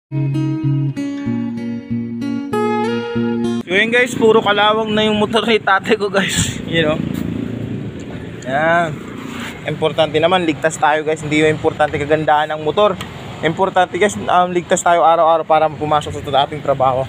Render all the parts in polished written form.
So yun guys, puro kalawang na yung motor ni tatay ko guys. You know. Yan. Importante naman, ligtas tayo guys. Hindi yung importante kagandahan ng motor. Importante guys, ligtas tayo araw-araw para pumasok sa ating trabaho.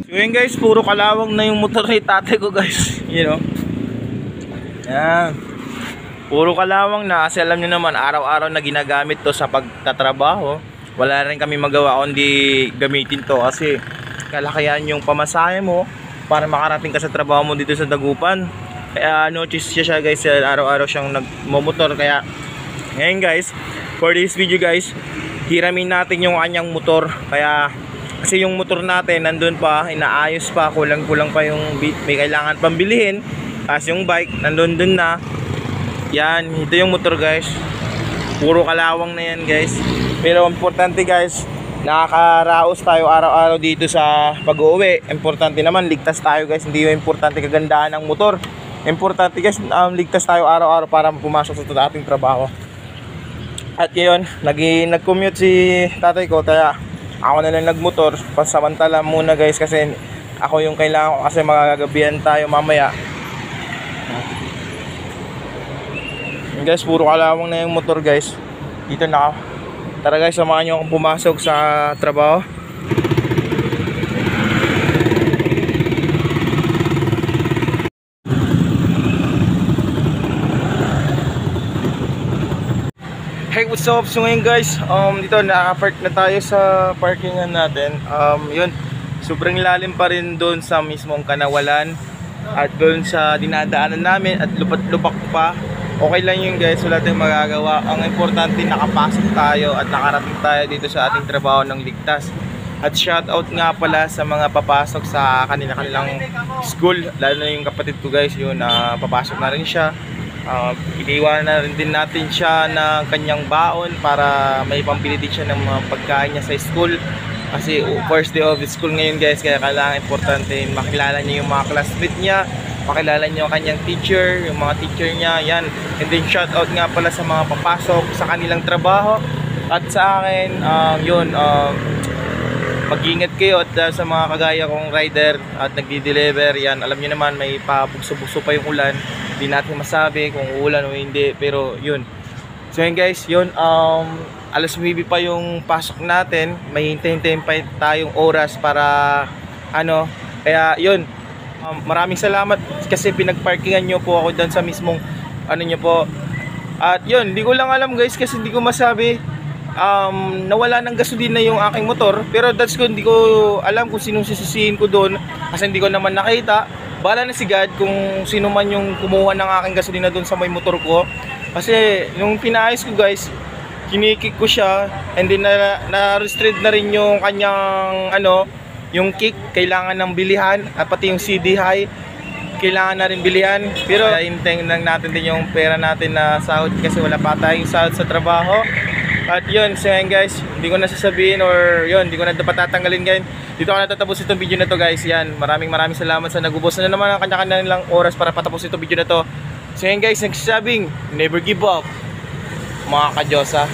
So yun guys, puro kalawang na yung motor ni tatay ko guys. You know. Yan. Puro kalawang na kasi alam nyo naman araw-araw na ginagamit to sa pagtatrabaho. Wala rin kami magawa kundi gamitin to kasi kalakayan yung pamasahe mo para makarating ka sa trabaho mo dito sa Dagupan. Kaya notice siya guys, araw-araw siyang nagmomotor. Kaya ngayon guys, for this video guys, hiramin natin yung kanyang motor. Kaya kasi yung motor natin nandun pa, inaayos pa, kulang-kulang pa yung may kailangan pambilihin. Tapos yung bike nandun dun na. Yan, ito yung motor guys. Puro kalawang na yan guys. Pero importante guys, nakakaraos tayo araw-araw dito sa pag-uwi. Importante naman, ligtas tayo guys. Hindi yung importante kagandahan ng motor. Importante guys, ligtas tayo araw-araw para pumasok sa ating trabaho. At yun, nag-commute si tatay ko. Kaya ako na lang nagmotor pansamantala muna guys, kasi ako yung kailangan ko kasi magagabihan tayo mamaya. Guys, puro kalawang na yung motor guys. Dito na ako. Tara guys, samahan nyo akong pumasok sa trabaho. Hey, what's up? So ngayon guys, dito naka-park na tayo sa parkingan natin. Yun, sobrang lalim pa rin doon sa mismong Kanawalan at doon sa dinadaanan namin at lupat-lupak pa. Okay lang yun guys, wala tayong magagawa. Ang importante, nakapasok tayo at nakarating tayo dito sa ating trabaho ng ligtas. At shoutout nga pala sa mga papasok sa kanilang school, lalo na yung kapatid ko guys, yun, papasok na rin siya. Iniwan na rin din natin siya ng kanyang baon para may pambili din siya ng mga pagkain niya sa school. Kasi first day of school ngayon guys, kaya kailangan importante makilala niya yung mga classmates niya, makilala niyo ang kanyang teacher, yung mga teacher niya, yan. And then shout out nga pala sa mga papasok sa kanilang trabaho. At sa akin, mag-ingat kayo at sa mga kagaya kong rider at nagdi-deliver, yan. Alam niyo naman, may pabugso-bugso pa yung ulan. Hindi natin masabi kung uulan o hindi, pero yun. So yun guys, yun, alas 9 pa yung pasok natin. May hintay-hintayin pa tayong oras para kaya yun. Maraming salamat kasi pinagparkingan nyo po ako dun sa mismong nyo po. At yun, hindi ko lang alam guys kasi hindi ko masabi. Nawala ng gasolina yung aking motor. Pero that's good, hindi ko alam kung sinong sisisihin ko doon kasi hindi ko naman nakita. Bahala na si God kung sino man yung kumuha ng aking gasolina doon sa may motor ko. Kasi yung pinaayos ko guys, kinikik ko siya and then na-restrict na rin yung kanyang yung kick, kailangan ng bilihan at pati yung CD high kailangan na rin bilihan. Pero hintayin lang natin din yung pera natin na sahod kasi wala pa tayong sahod sa trabaho. At yun, so yan guys, hindi ko na sasabihin or yun, hindi ko na dapat tatanggalin ngayon. Dito ako natatapos itong video na to guys. Yan, maraming salamat sa nagubos na naman ang kanya-kanya nilang oras para patapos itong video na to. So yan guys, nagsasabing never give up mga kadyosa.